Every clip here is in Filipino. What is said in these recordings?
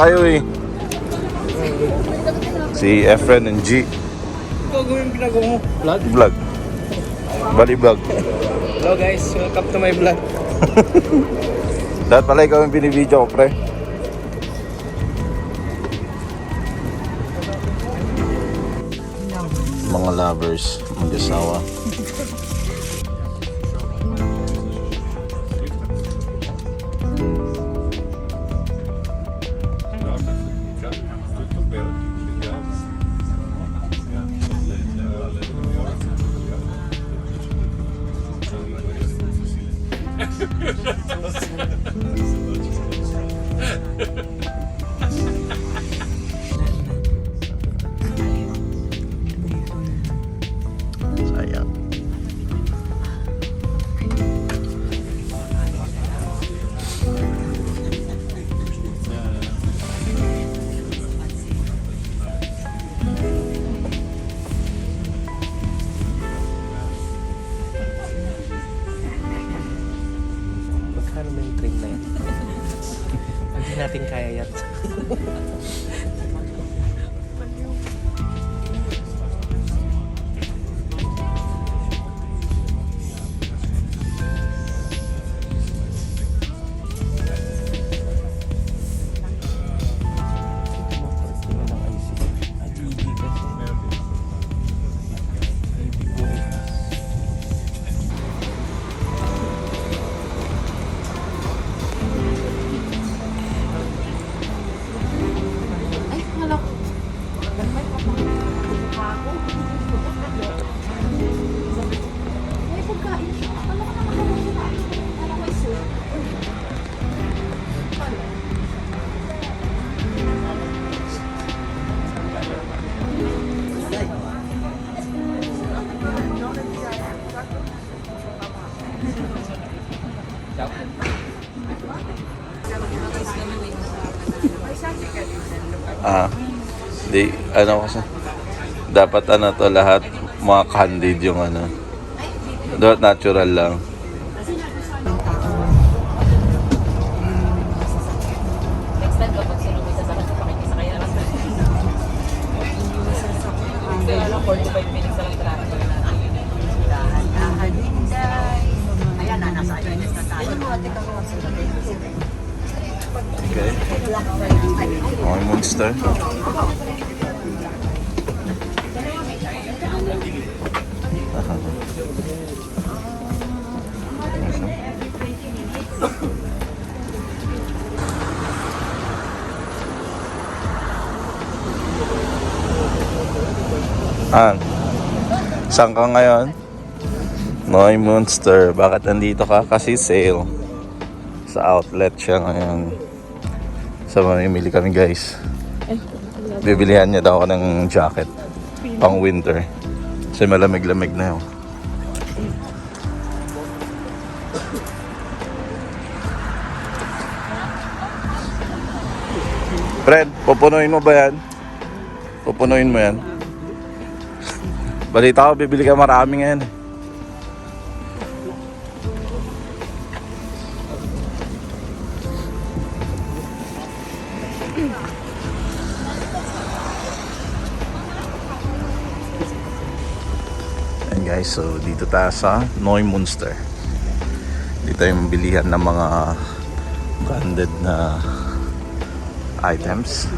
kayo eh. Si Efren and G. Ito gawin ginagawa mo. Vlog? Vlog. Bali vlog. Hello guys, welcome to my vlog. Dapat pala ikaw yung binibidyo ko, pre. Mga lovers, mag-asawa. Sayang. Magkano ba yung train na yan? Hindi natin kaya yan. Di, ano kasi, dapat ano to lahat, mga candid yung ano. Dapat natural lang. Next time kapag sinumay sa sakit, pakikisakay na lang. Hindi, alam, 45 minutes na lang traffic. Ayan na, nasa ayunis na tayo. Okay. Okay, Monster. Saan ka ngayon? Noy Monster. Bakit nandito ka? Kasi sale. Sa outlet siya ngayon. So mamimili kami guys. Bibilihan niya daw ako ng jacket. Pang winter. Kasi malamig-lamig na yun. Fred, pupunuin mo ba yan? Pupunuin mo yan? Balita ko, bibili ka marami ngayon. And guys, so dito tayo sa Noy Monster. Dito yung bilihan ng mga branded na items.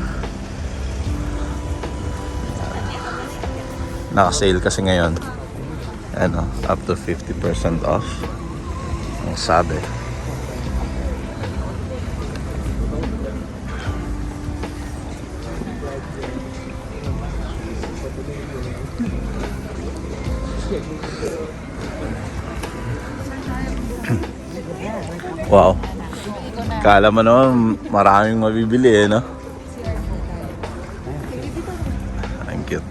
Naka-sale kasi ngayon. Ano, up to 50% off. Ang sabi. Wow. Kala mo naman maraming mabibili eh, no? Ang cute.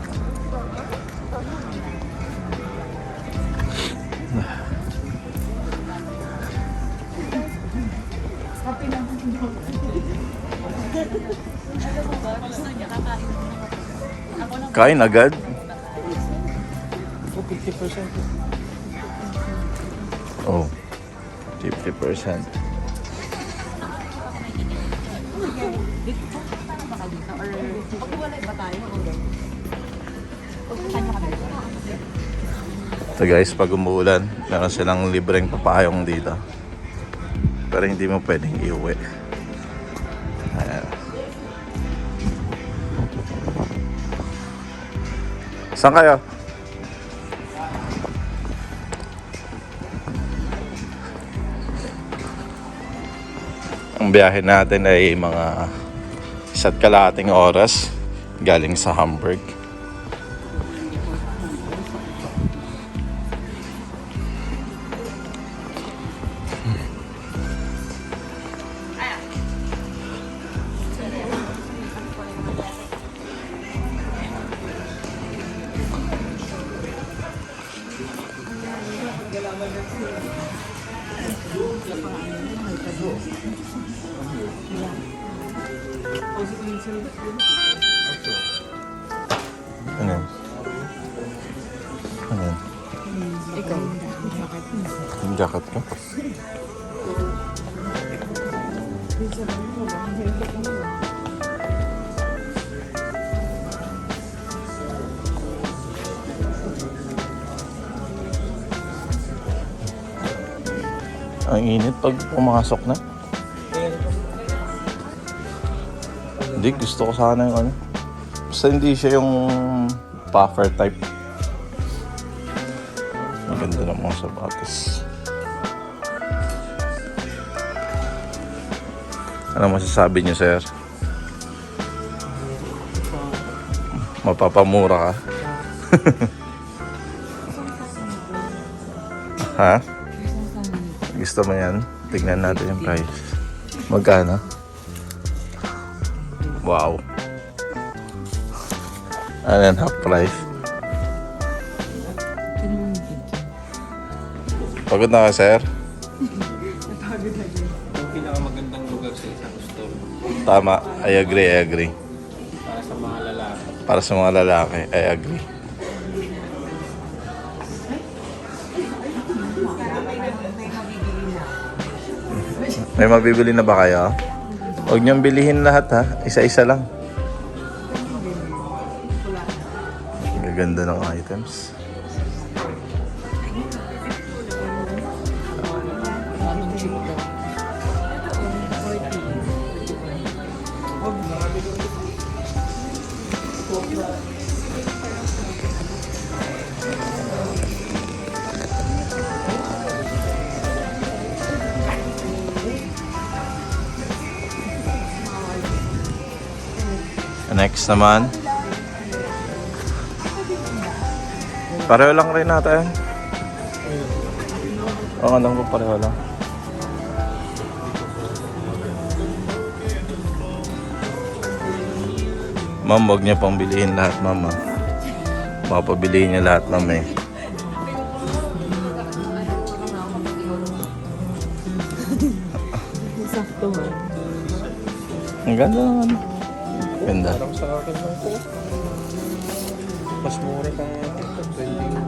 Kain agad? 50%. Oh, 50%. Pag-iwalay ba tayo? Pagpuntahan nyo kami. Ito guys, pag umuulan, meron silang libreng papayong dito. Pero hindi mo pwedeng iuwi. Ayan. Saan kayo? Ang biyahe natin ay mga 1.5 oras galing sa Hamburg. Ano yan? Ano yan? Ikaw. Yung jacket ko? Ang init pag pumasok na. Hindi, gusto ko sana yung ano. Basta hindi siya yung puffer type. Maganda ng mga sapatos. Ano masasabi niyo, sir? Mapapamura ka? Ha? Gusto mo yan? Tignan natin yung price. Magkano? Wow. Ano yan? Half price? Pagod na ka, sir? Yung pinakamagandang lugar sa isang store. Tama. I agree. Para sa mga lalaki. Para sa mga lalaki, I agree. May mabibili na ba kayo? Huwag niyong bilihin lahat ha. Isa-isa lang. Gaganda ng items. Next naman. Pareho lang rin natin. Oo, alam ko pareho lang. Ma'am, huwag niya pang bilihin lahat, ma'am. Mapabilihin niya lahat, ma'am eh. Sakto ha. Ang ganda naman. Ganda. Parang sa akin lang po. Mas mura pa nga ito. 20.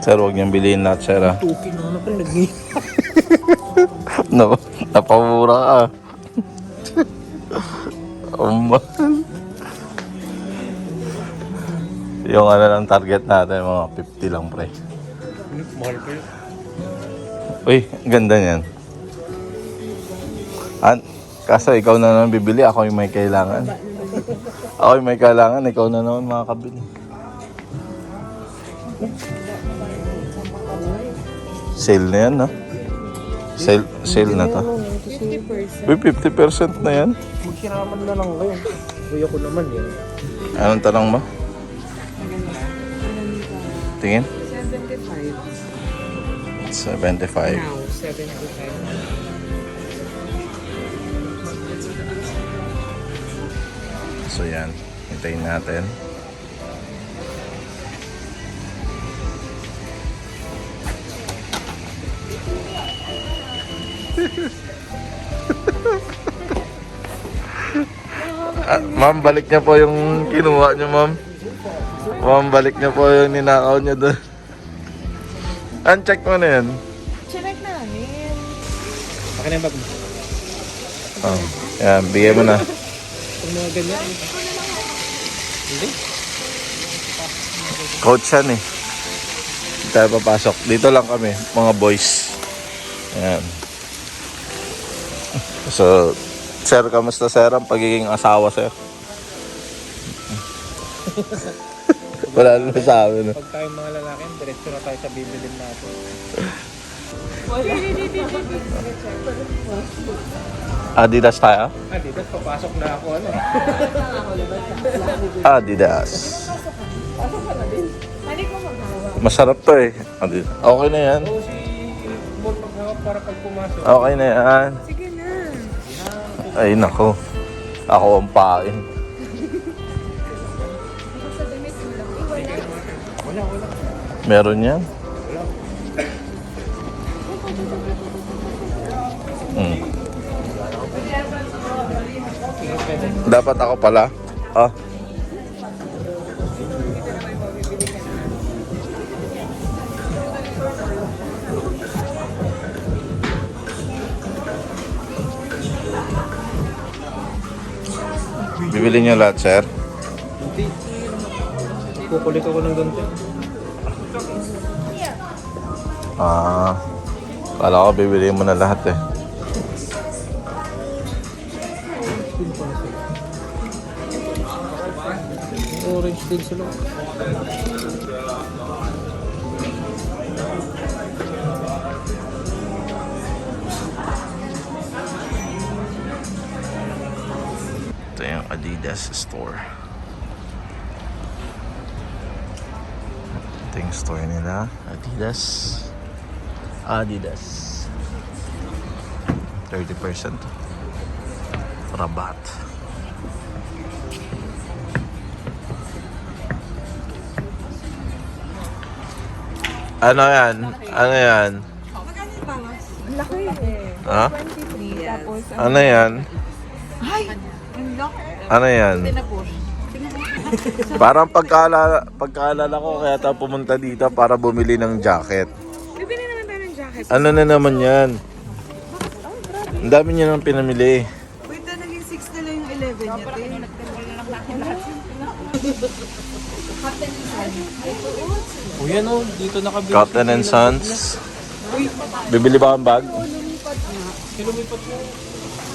Sir, huwag niyang bilihin lahat, sir ah. Tukin na na palagi. No, napamura ka. Oh, mahal. Yung ano lang target natin, mga 50 lang, pre. Mahal pa yun. Uy, ang ganda niyan. Kaso ikaw na naman bibili, ako yung may kailangan. Ako yung may kailangan, ikaw na naman makakabili. Sale na yan, no? Sale na to. 50%. Uy, 50% na yan. Maghiraman na lang kayo. Kuya ko naman yan. Anong tanong mo? Tingin? 75. 75. Now, 75. So yan, hintayin natin. Ma'am, balik niya po yung kinuha niyo, ma'am. Ma'am, balik niya po yung ninakaw niya doon. Uncheck mo na yan. Chinek namin. Akin yung bag mo. Oh. Yan, bigay mo na. Kung mga ganyan. Hindi. Coach yan eh. Hindi tayo papasok. Dito lang kami, mga boys. Ayan. So, sir, kamusta sir ang pagiging asawa sir? Wala naman sabi no. Pag tayong mga lalaki, diretso na tayo sa bibilin natin. Adidas tayo? Dito, papasok na ako, ano. Adidas. Masarap to eh. Adidas. Okay na yan. Oo, si Bon maghawak para pag pumasok. Okay na yan. Sige na. Ay nako. Ako ang pain. Wala. Meron yan? Hmm. Dapat ako pala. Ah. Bibili niyo lahat, sir? Hindi. Kukulit ako ng ganito. Ah. Kala ko bibili mo na lahat eh. Orange din sila. Ito yung Adidas store. Ito yung store nila. Adidas. 30% rabat. Ano yan? Ano yan? Magkano yung bawas? Ang laki eh. Ha? 23. Tapos, Ano yan? ay! Ang laki. Ano yan? Parang pagkaalala ko kaya tayo pumunta dito para bumili ng jacket. Bibili naman tayo ng jacket. Ano na naman yan? Ang dami niya nang pinamili. Wait na, naging 6 na lang yung 11 niya. O yan o, dito nakabili. Cotton and Sons. Bibili ba ang bag? Kilumipat mo.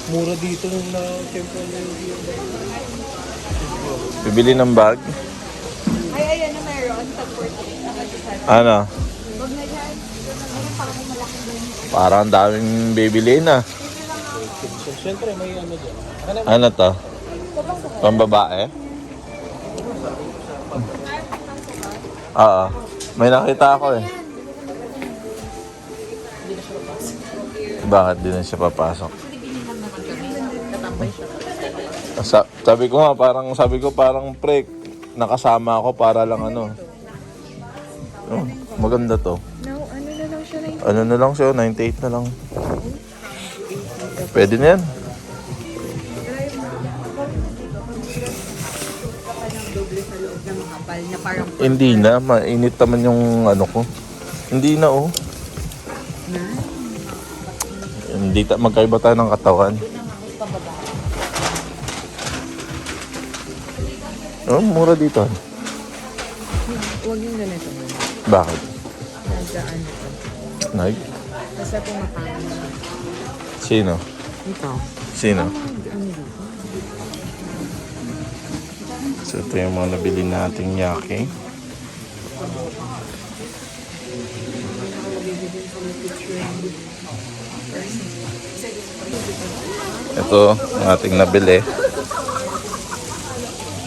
Mura dito nung na, siyempre, Bibili ng bag? Ay, ayan na mayroon. Tag 48. Nakadisal. Ano? Huwag na dyan. Ayun, parang malaki na yun. Parang ang daming bibili na. siyempre, may ano dyan. Ano to? Pambabae? Oo. May nakita ako eh. Bakit di na siya papasok? Sabi ko parang pre, nakasama ako para lang ano. Oh, maganda to. No, ano na lang siya na Ano na lang siya, 98 na lang. Pwede na yan. doble sa loob na makapal na parang Hindi na, mainit naman yung ano ko. Hindi na oh. Hindi magkaiba tayo ng katawan. Oh, mura dito. huwag yung ganito. Bakit? Nagdaan ito. Nag? Basta pumapangin. Sino? Ito. Sino? So ito yung mga nabili nating yaki. Ito ang ating nabili.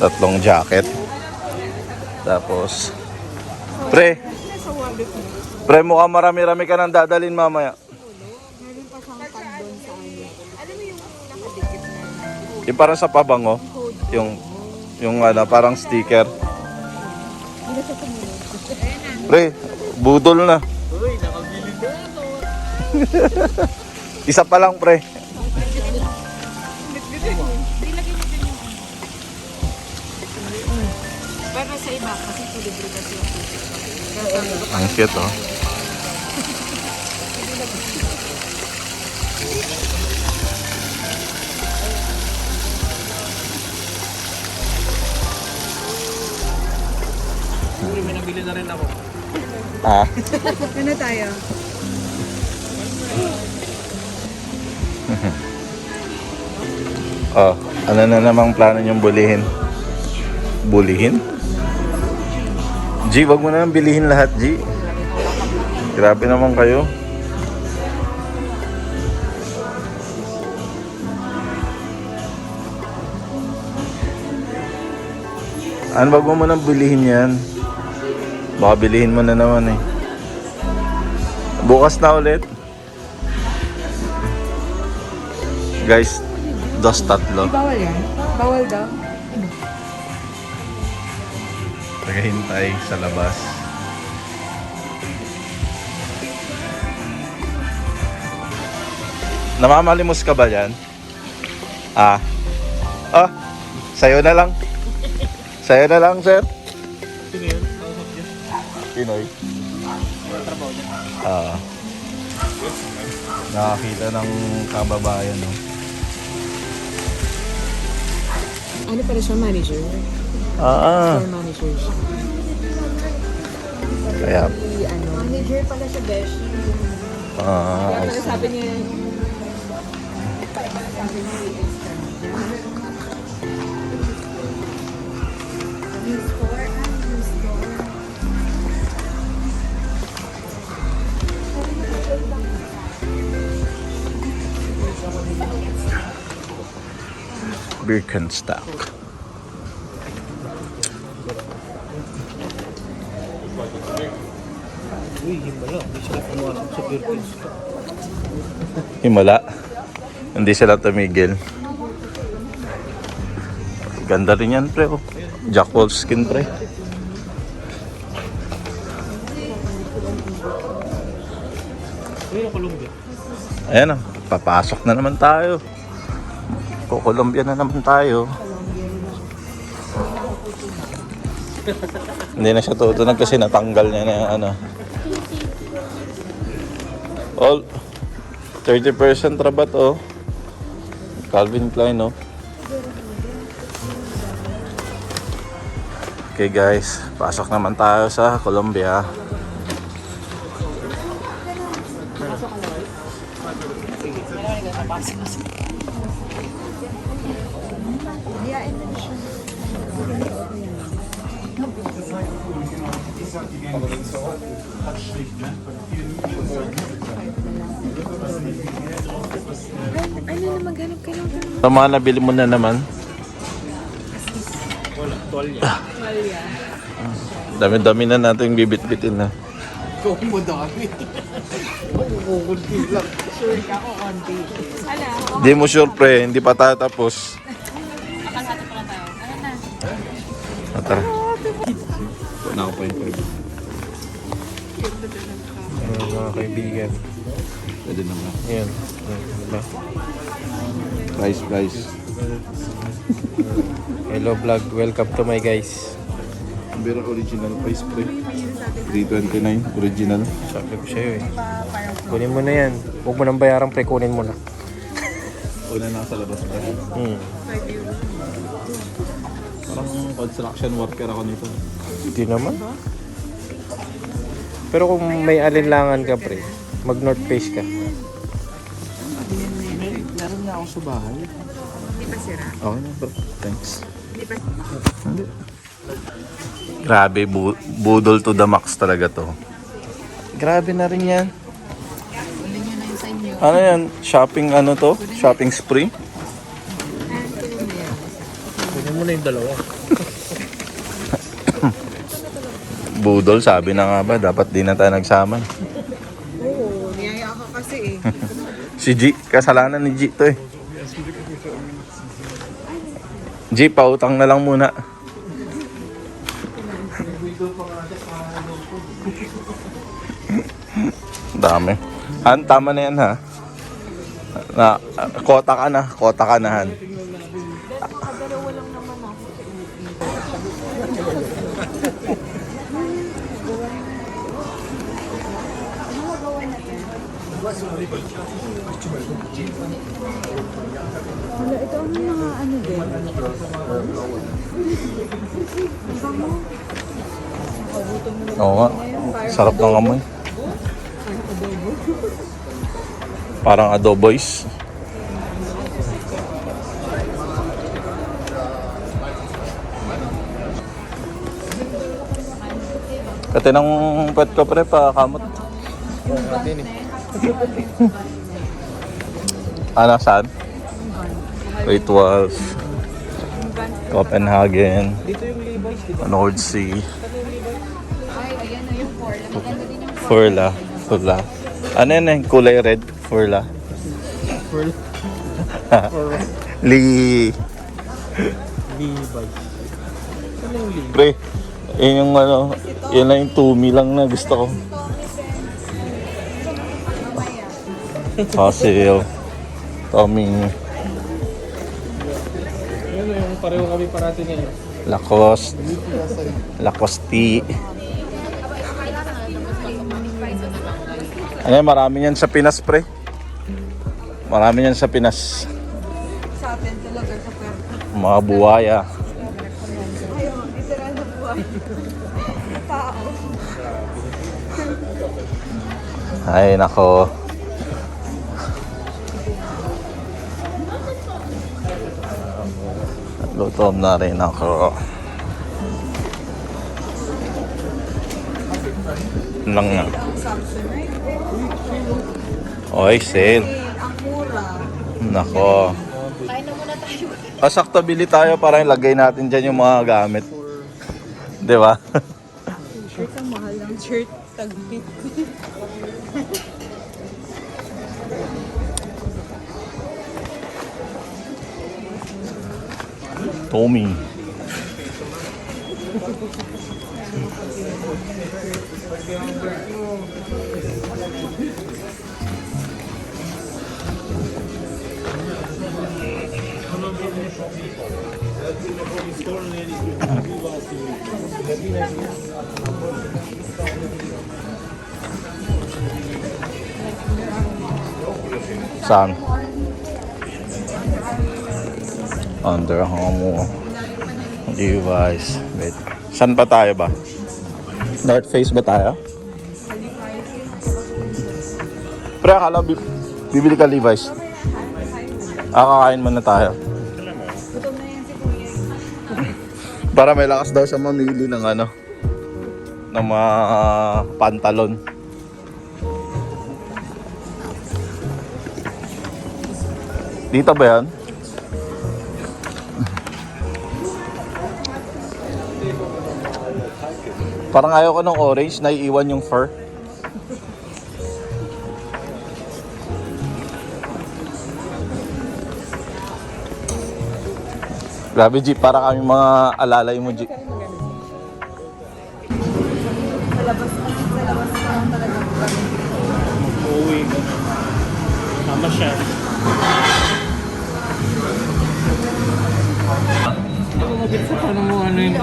3 jacket. Tapos pre mukhang marami-rami ka nang dadalhin mamaya. Meron pa siyang tag doon sa ano. Alam mo yung nakadikit na Yung parang sa pabango. Yung ano, parang sticker. Pre, budol na. Uy, nakabili na. Isa pa lang, pre. pero sa iba kasi libre kasi yung Ang cute, oh. Uy, may nabili na rin ako. Ah, Ano tayo? oh, ano na namang plano niyong bulihin? Bulihin? G, wag mo na nang bilihin lahat, G. Grabe naman kayo. Ano, wag mo nang bilihin yan. Baka bilihin mo na naman eh. Bukas na ulit. Guys, dos tatlo. Bawal yan? Bawal daw? Tagahintay sa labas. Namamalimos ka ba yan? Ah. Ah, sayo na lang. Sayo na lang, sir. Sino yun? Kausap niya? Pinoy. Trabaho niya. Nakakita ng kababayan, no? Ano pala siya, manager? Store manager siya. Kaya, Manager pala siya, Beshi. I see. Sabi niya, Birkenstock. Uy, himala. Hindi sila pumasok sa Birkins. Himala. Hindi sila tumigil. Ganda rin yan, pre. Oh. Jack Wolfskin, pre. Uy, yung Columbia. Ayan, oh. Papasok na naman tayo. Colombia na naman tayo. Hindi na siya tutunog kasi natanggal niya na ano. All 30% rabat, oh. Calvin Klein, oh. Okay guys, pasok naman tayo sa Colombia. ano na maghanap ka lang ng Tama, nabili mo na naman. Wala, tuwalya. Malia. Dami-dami na natin bibit-bitin na. Ikaw mo dami. Kukunti lang. Sure ka ako, konti. Ano? Hindi mo sure, pre, hindi pa tayo tapos. Nakasati pala tayo. Ano na? Tara. Na ako pa yung pwede. Mga kaibigan. Pwede naman. Ayan. Diba? Price. Hello vlog. Welcome to my guys. Pero original price, pre. 329 original. Sabi ko sa'yo eh. Kunin mo na yan. Huwag mo nang bayaran pre. Kunin mo na. Una na sa labas, pre. Parang construction worker ako nito. Hindi naman. Pero kung may alinlangan ka pre, mag north face ka. Meron nga ako sa bahay. Hindi pa sira? Okay na, bro. Thanks. Hindi pa Hindi. Grabe, budol to the max talaga to. Grabe na rin yan. Uli nyo na yung sa inyo. Ano yan? Shopping ano to? Shopping spree? Kunin mo na yung dalawa. Budol, sabi na nga ba, dapat di na tayo nagsama. Oo, niyaya ka kasi eh. Si G, kasalanan ni G to eh. G, pautang na lang muna. Dami. Han, tama na yan ha. Kota ka na Han. Nakadalawa lang naman ako. Ano magawa natin? Wala, ito ang mga ano din. Oo nga. Sarap ng amoy. Parang adoboys. Kati ng pet ko pre pa kamot. Natin eh. Ano saan? Great Walls. Copenhagen. Dito yung Levi's, di ba? North Sea. Ay, ayan na yung Forla. Maganda din yung Furla. Furla. Ano yun eh? Kulay red. Furla. Pearl. Lee. Levi's. Ano yung Levi's? Pre. Yun yung ano. Yun lang yung Tumi lang na gusto ko. Fossil. Tommy. Ano yung pareho kami parati ngayon? Lacoste. Lacoste. Ano yan, marami yan sa Pinas, pre. Marami yan sa Pinas. sa atin talaga sa Puerto. Mga buwaya. Ayun, literal na buhay. Tao. Ay, nako. Lutom na rin ako. Lang nga. Ang Samsonite. Oy, sale. Ang mura. Nako. Kain na muna tayo. Pasakto bili tayo para ilagay natin dyan yung mga gamit. Di ba? Shirt ang mahal ng shirt. Tag-fit. Tommy. Saan? Under Armour. Levi's. Wait. Saan ba tayo ba? North Face ba tayo? Pre, akala bibili ka Levi's. Kakain muna tayo. Gutom na yan si Kuya. Para may lakas daw siya mamili ng ano, ng mga pantalon. Dito ba yan? Parang ayaw ko ng orange, naiiwan yung fur. Grabe G, para kami mga alalay mo G. Sa labas pa lang talaga. Uuwi ka na. Tama siya. Sa paano mo ano yun?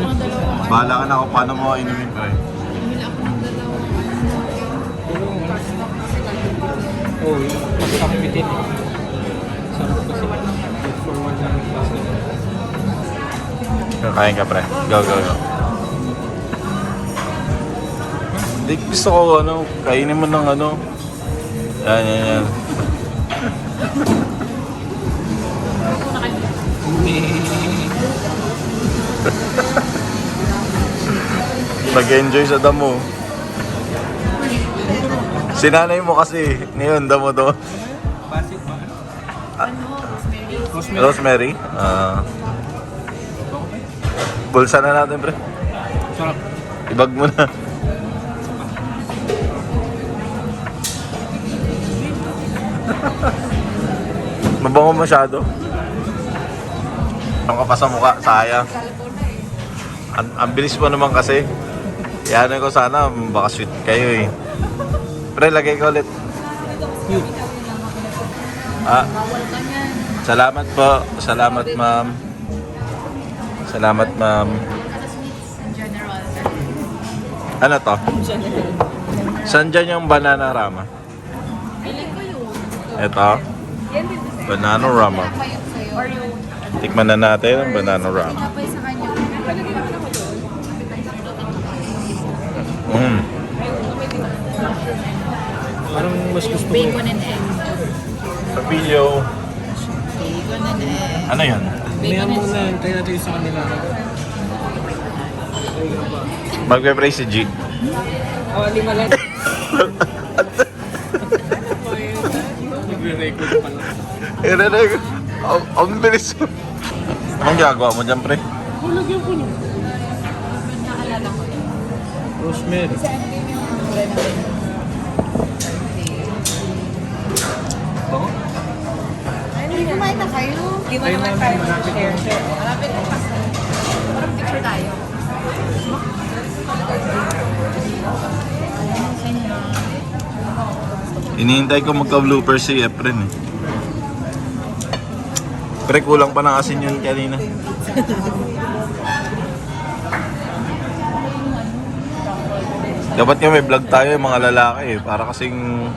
Bahala ka na kung paano mo inumin ko eh. Oo, yun. Pagkakitin eh. Sarap kasi. Good for one lang yung class nila. Kakain ka pre. Go, go, go. Hindi gusto ko ano, kainin mo ng ano. Yan, yan, yan. Nag-enjoy sa damo. Sinanay mo kasi, ngayon damo doon. Basit ba? Rosemary. Rosemary. Bulsa na natin pre. Sarap. Ibag mo na. Mabango masyado. Ang ka pa sa mukha, sayang. Ang bilis mo naman kasi. Yan ko sana, baka sweet kayo eh. Pre, lagay ko ulit. Yun. Salamat po. Salamat ma'am. Salamat ma'am. General. Ano to? Saan dyan yung banana rama? Piling ko yun. Ito, banana rama. Or yung Tikman na natin ang banana rama. tinapay sa kanya. Palagay naman ako doon. Parang mas gusto ko. Bacon and egg. Papilyo. Bacon and egg. Ano yun? Mayan muna yun. Try natin yung sa kanila. Magpe-pray si G. Oh, lima lang. Nagre-record pa lang. Ang bilis. Anong ginagawa mo dyan, pre? Lagyan ko na. Naalala ko yun. Rosemary. Bango? Hindi kumain na kayo. Hindi mo naman tayo share. Malapit na kasi. Parang picture tayo. Inihintay ko magka-blooper si Efren eh. Pre, kulang pa ng asin yun kanina. Dapat nga may vlog tayo yung mga lalaki eh. Para kasing...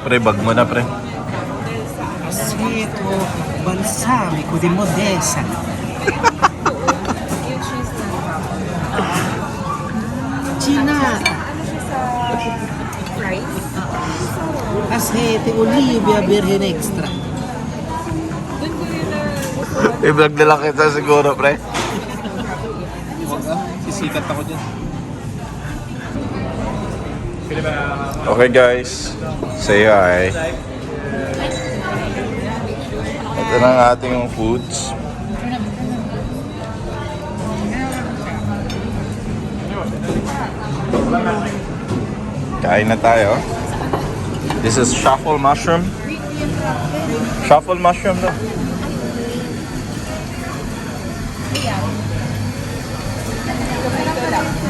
Pre, bag mo na pre. Aceto balsamico di Modesa. Chinara. Rice? Aceite olivia virgin extra. Doon ko yun na I-vlog na lang kita siguro pre. Huwag ah. Sisikat ako dyan. Okay guys, say hi. Ito na ang ating foods. Kain na tayo. This is truffle mushroom. Truffle mushroom daw.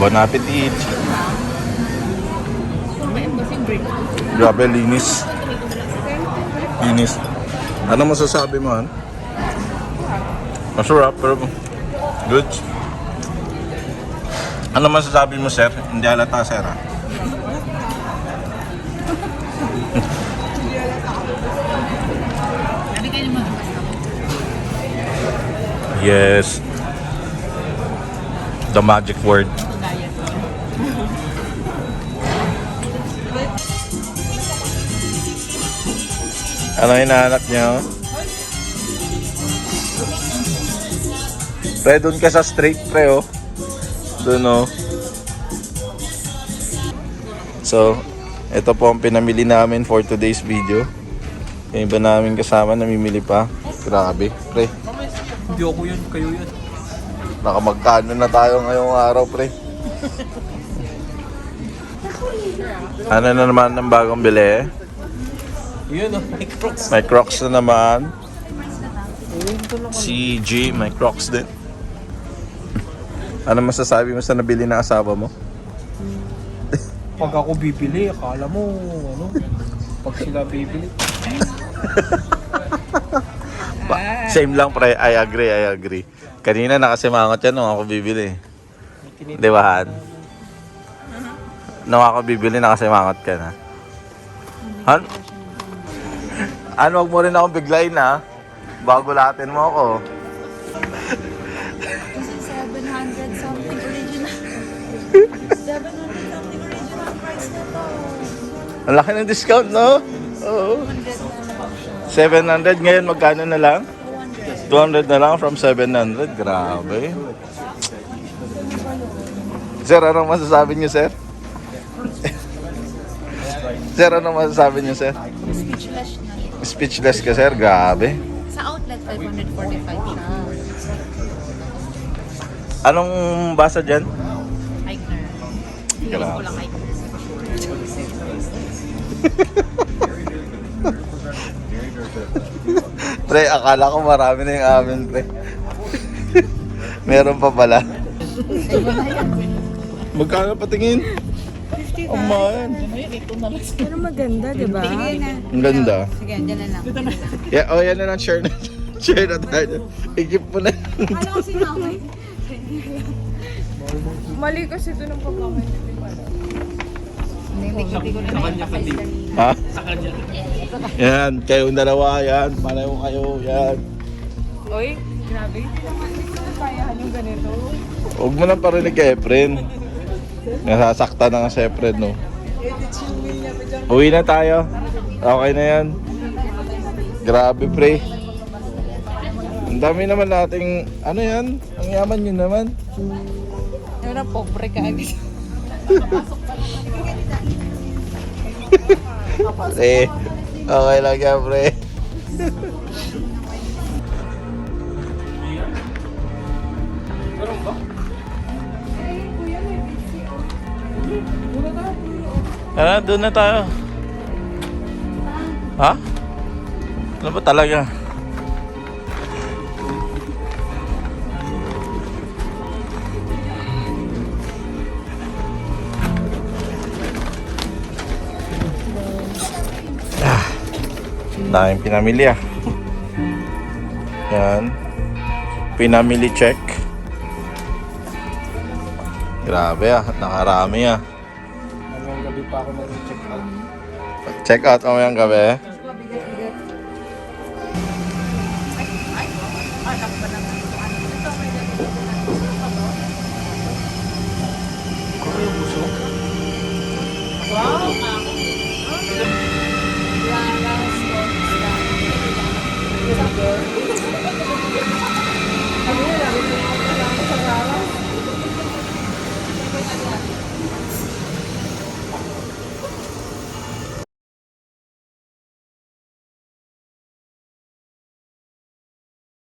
Bon appetit. Grabe, linis. Linis. Ano masasabi mo, han? Masarap, pero good. Ano masasabi mo, sir? Hindi halata, sir, ha? Sabi kayo naman. Yes. The magic word. Ano hinahanap niyo? Pre, dun ka sa street, pre, oh. Dun, oh. So, ito po ang pinamili namin for today's video. Yung iba namin kasama namimili pa. Grabe, pre. Hindi ako yun. Kayo yun. Nakamagkano na tayo ngayong araw, pre. Ano na naman ang bagong bili? Yun oh. May crocs. May Crocs na naman. Si G, may Crocs din. Ano masasabi mo sa nabili na asawa mo? Pag ako bibili, akala mo, ano? Pag sila bibili. Same lang, pre. I agree. Kanina nakasimangot yan nung ako bibili. Di ba, Han? Nung ako bibili, nakasimangot ka na. Han? Ano, wag mo rin akong biglayin, ha? Bago latin mo ako. Kasi 700 something original. 700 something original price na to. Ang laki ng discount, no? Oo. 700 ngayon, magkano na lang? 200 na lang from 700. Grabe. Sir, anong masasabi niyo, sir? Sir, anong masasabi niyo, sir? Speechless na. Speechless ka, sir. Grabe. Sa outlet, 545 siya. Anong basa dyan? Eichner. Grabe. Ko lang Eichner. Pre, akala ko marami na yung amin, pre. Meron pa pala. Magkano patingin? 50 man. Pero maganda, di ba? Ang ganda. Sige, dyan na lang. Yeah, oh, yan na lang. Share na. Share na tayo. Ikip mo na. Ano kasi namin? Mali kasi ito ng pagkakamay. Hindi ko na naipakay kanina. Ha? Yan, kayong dalawa, yan. Malayo kayo, yan. Uy, grabe. Kayahan yung ganito. Huwag mo nang parinig kay Efren. Nasasaktan na nga si Efren, no? Uwi na tayo. Okay na yan. Grabe, pre. Ang dami naman nating, ano yan? Ang yaman yun naman. Yung na pobre ka agad. Pre, okay lang yan, pre. Ano, doon na tayo. Ha? Ano ba talaga? Daming pinamili ah. Yan. Pinamili check. Grabe ah, nakarami ah. Hanggang gabi pa ako nag-check out. Check out mamayang gabi.